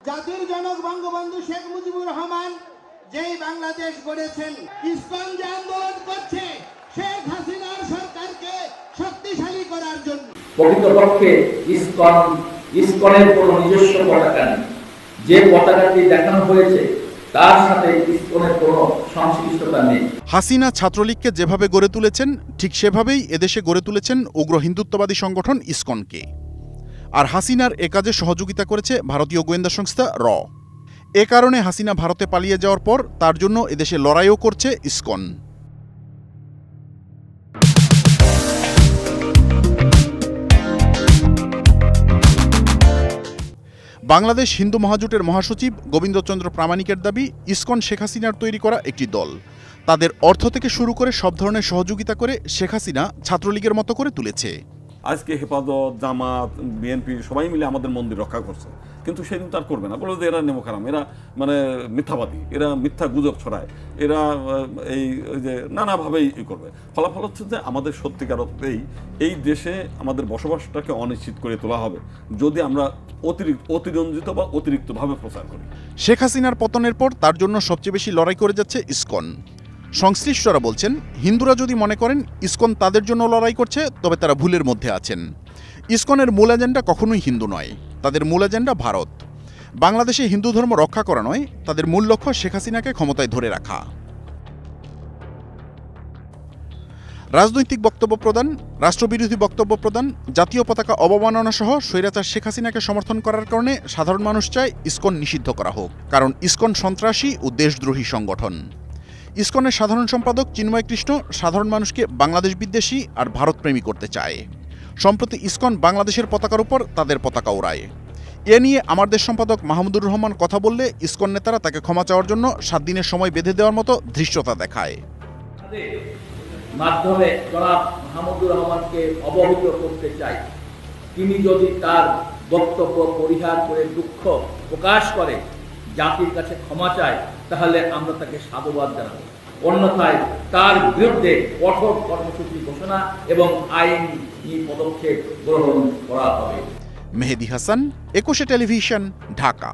জাতির জনক বঙ্গবন্ধু শেখ মুজিবুর রহমান যেই বাংলাদেশ গড়েছেন, ইসকন যে আন্দোলন করছে শেখ হাসিনার সরকারকে শক্তিশালী করার জন্য। প্রকৃতপক্ষে ইসকনের কোনো নিজস্ব পতাকা নেই। যে পতাকাটি দেখানো হয়েছে তার সাথে ইসকনের কোনো সংশ্লিষ্টতা নেই। হাসিনা ছাত্রলীগকে যেভাবে গড়ে তুলেছেন ঠিক সেভাবেই এদেশে গড়ে তুলেছেন উগ্র হিন্দুত্ববাদী সংগঠন ইসকনকে। আর হাসিনার এ কাজে সহযোগিতা করেছে ভারতীয় গোয়েন্দা সংস্থা র। এ কারণে হাসিনা ভারতে পালিয়ে যাওয়ার পর তার জন্য এদেশে লড়াইও করছে ইসকন। বাংলাদেশ হিন্দু মহাজোটের মহাসচিব গোবিন্দচন্দ্র প্রামাণিকের দাবি, ইসকন শেখ হাসিনার তৈরি করা একটি দল। তাদের অর্থ থেকে শুরু করে সব ধরনের সহযোগিতা করে শেখ হাসিনা ছাত্রলীগের মতো করে তুলেছে। আজকে হেফাজত, জামাত, বিএনপি সবাই মিলে আমাদের মন্দির রক্ষা করছে, কিন্তু সেদিন তার করবে না, বলে যে এরা নেমোখারাম, এরা মানে মিথ্যাবাদী, এরা মিথ্যা গুজব ছড়ায়, এরা এই যে নানাভাবেই করবে। ফলাফল হচ্ছে যে আমাদের সত্যিকার অর্থেই এই দেশে আমাদের বসবাসটাকে অনিশ্চিত করে তোলা হবে যদি আমরা অতিরঞ্জিত বা অতিরিক্তভাবে প্রচার করি। শেখ হাসিনার পতনের পর তার জন্য সবচেয়ে বেশি লড়াই করে যাচ্ছে ইসকন। সংশ্লিষ্টরা বলছেন, হিন্দুরা যদি মনে করেন ইসকন তাদের জন্য লড়াই করছে তবে তারা ভুলের মধ্যে আছেন। ইসকনের মূল এজেন্ডা কখনোই হিন্দু নয়, তাদের মূল এজেন্ডা ভারত। বাংলাদেশে হিন্দু ধর্ম রক্ষা করা নয়, তাদের মূল লক্ষ্য শেখ হাসিনাকে ক্ষমতায় ধরে রাখা। রাজনৈতিক বক্তব্য প্রদান, রাষ্ট্রবিরোধী বক্তব্য প্রদান, জাতীয় পতাকা অবমাননা সহ স্বৈরাচার শেখ হাসিনাকে সমর্থন করার কারণে সাধারণ মানুষ চায় ইসকন নিষিদ্ধ করা হোক, কারণ ইসকন সন্ত্রাসী ও দেশদ্রোহী সংগঠন। ইসকনের সাধারণ সম্পাদক চিন্ময় কৃষ্ণ সাধারণ মানুষকে বাংলাদেশ বিদ্বেষী আর ভারতপ্রেমী করতে চায়। সম্প্রতি ইসকন বাংলাদেশের পতাকার উপর তাদের পতাকা ওড়ায়। এ নিয়ে আমার দেশ সম্পাদক মাহমুদুর রহমান কথা বললে ইসকন নেতারা তাকে ক্ষমা চাওয়ার জন্য 7 দিনের সময় বেঁধে দেওয়ার মতো ধৃষ্টতা দেখায়। মাধ্যমে জনাব মাহমুদুর রহমানকে অবহিত করতে চাই, তিনি যদি তার বক্তব্য পরিহার করে দুঃখ প্রকাশ করে জাতির কাছে ক্ষমা চায়, তাহলে আমরা তাকে সাধুবাদ জানাবো। অন্যথায় তার বিরুদ্ধে কঠোর কর্মসূচি ঘোষণা এবং আইনি পদক্ষেপ গ্রহণ করা হবে। মেহেদী হাসান, 21 টেলিভিশন, ঢাকা।